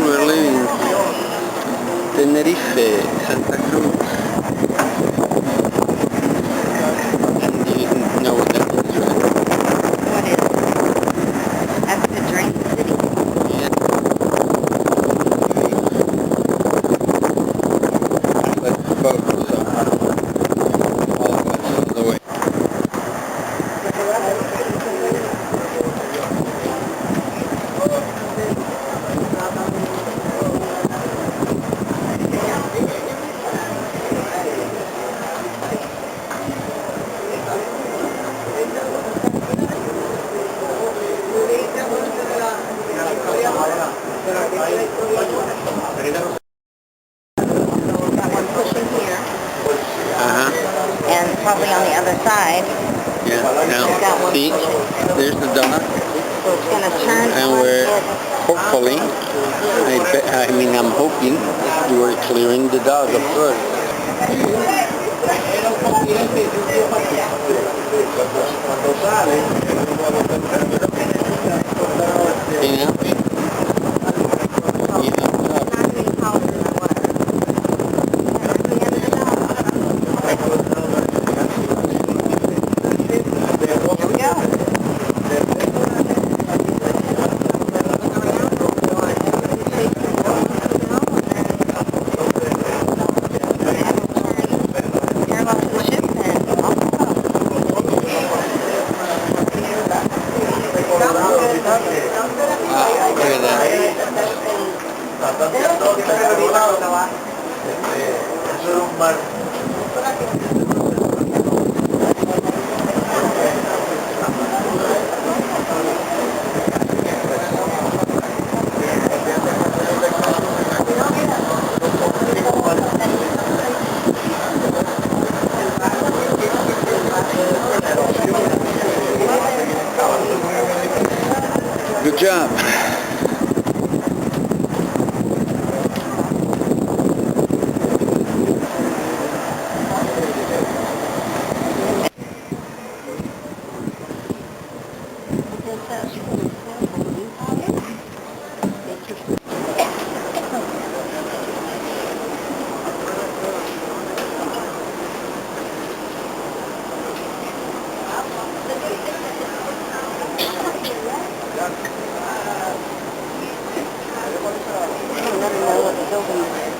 we're leaving Tenerife, Santa Cruz. And you know what that is, right? What is it? That's the drain city? Yeah. Let's focus on all of us on the way. Got one pushing here, and probably on the other side. Yeah, now, see, there's the dog, So it's going to turn and on we're it. hopefully, I'm hoping we're clearing the dog, of course. You know? Look at that. Good job. I don't know what the building is.